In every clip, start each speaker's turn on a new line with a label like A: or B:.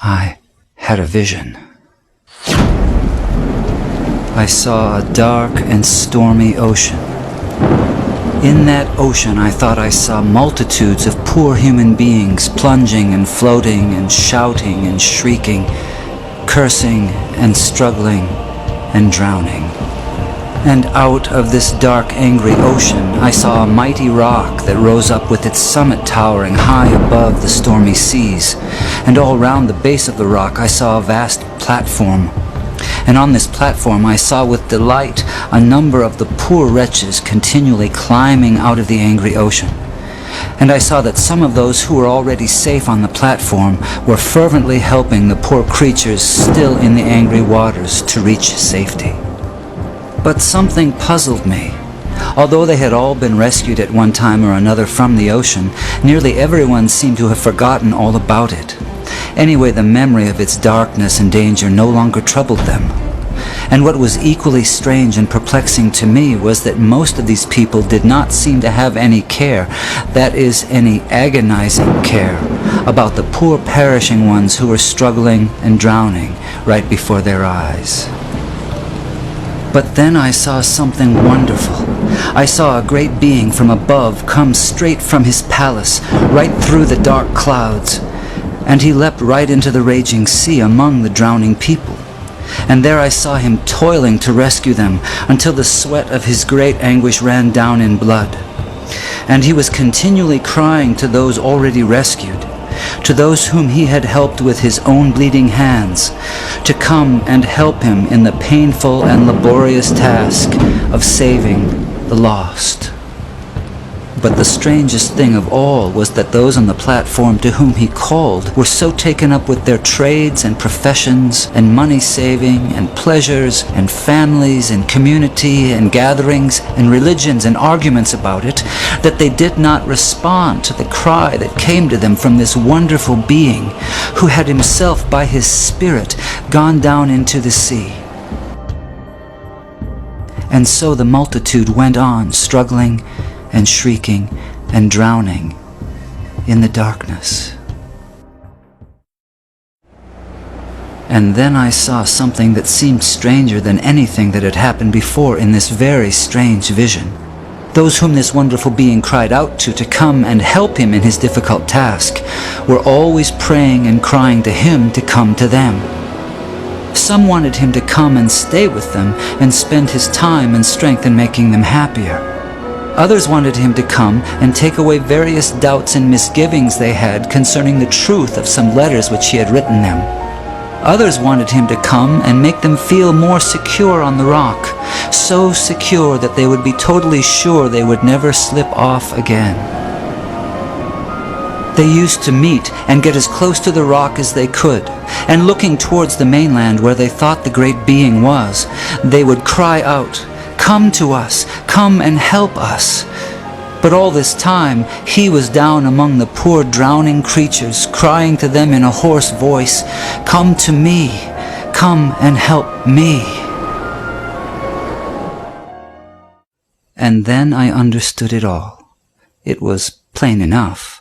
A: I had a vision. I saw a dark and stormy ocean. In that ocean, I thought I saw multitudes of poor human beings plunging and floating and shouting and shrieking, cursing and struggling and drowning. And out of this dark, angry ocean, I saw a mighty rock that rose up with its summit towering high above the stormy seas. And all round the base of the rock, I saw a vast platform. And on this platform I saw with delight a number of the poor wretches continually climbing out of the angry ocean. And I saw that some of those who were already safe on the platform were fervently helping the poor creatures still in the angry waters to reach safety. But something puzzled me. Although they had all been rescued at one time or another from the ocean, nearly everyone seemed to have forgotten all about it. Anyway, the memory of its darkness and danger no longer troubled them. And what was equally strange and perplexing to me was that most of these people did not seem to have any care, that is, any agonizing care, about the poor perishing ones who were struggling and drowning right before their eyes. But then I saw something wonderful. I saw a great being from above come straight from his palace, right through the dark clouds. And he leapt right into the raging sea among the drowning people. And there I saw him toiling to rescue them until the sweat of his great anguish ran down in blood. And he was continually crying to those already rescued, to those whom he had helped with his own bleeding hands, to come and help him in the painful and laborious task of saving the lost. But the strangest thing of all was that those on the platform to whom he called were so taken up with their trades and professions and money-saving and pleasures and families and community and gatherings and religions and arguments about it that they did not respond to the cry that came to them from this wonderful being who had himself by his Spirit gone down into the sea. And so the multitude went on struggling and shrieking and drowning in the darkness. And then I saw something that seemed stranger than anything that had happened before in this very strange vision. Those whom this wonderful being cried out to come and help him in his difficult task were always praying and crying to him to come to them. Some wanted him to come and stay with them and spend his time and strength in making them happier. Others wanted him to come and take away various doubts and misgivings they had concerning the truth of some letters which he had written them. Others wanted him to come and make them feel more secure on the rock, so secure that they would be totally sure they would never slip off again. They used to meet and get as close to the rock as they could, and looking towards the mainland where they thought the great being was, they would cry out, "Come to us, come and help us." But all this time, he was down among the poor drowning creatures, crying to them in a hoarse voice, "Come to me, come and help me." And then I understood it all. It was plain enough.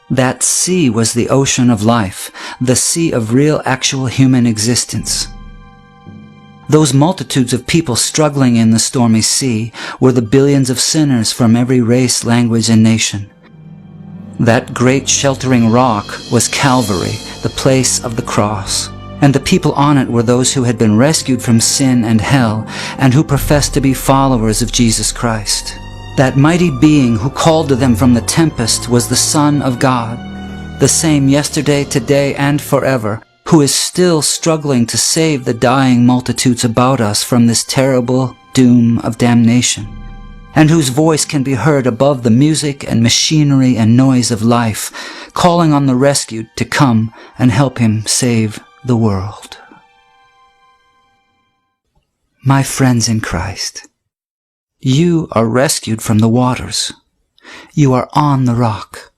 A: That sea was the ocean of life, the sea of real actual human existence. Those multitudes of people struggling in the stormy sea were the billions of sinners from every race, language, and nation. That great sheltering rock was Calvary, the place of the cross, and the people on it were those who had been rescued from sin and hell and who professed to be followers of Jesus Christ. That mighty being who called to them from the tempest was the Son of God, the same yesterday, today, and forever, who is still struggling to save the dying multitudes about us from this terrible doom of damnation, and whose voice can be heard above the music and machinery and noise of life, calling on the rescued to come and help him save the world. My friends in Christ, you are rescued from the waters. You are on the rock.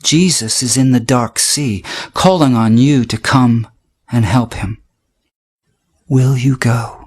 A: Jesus is in the dark sea, calling on you to come and help him. Will you go?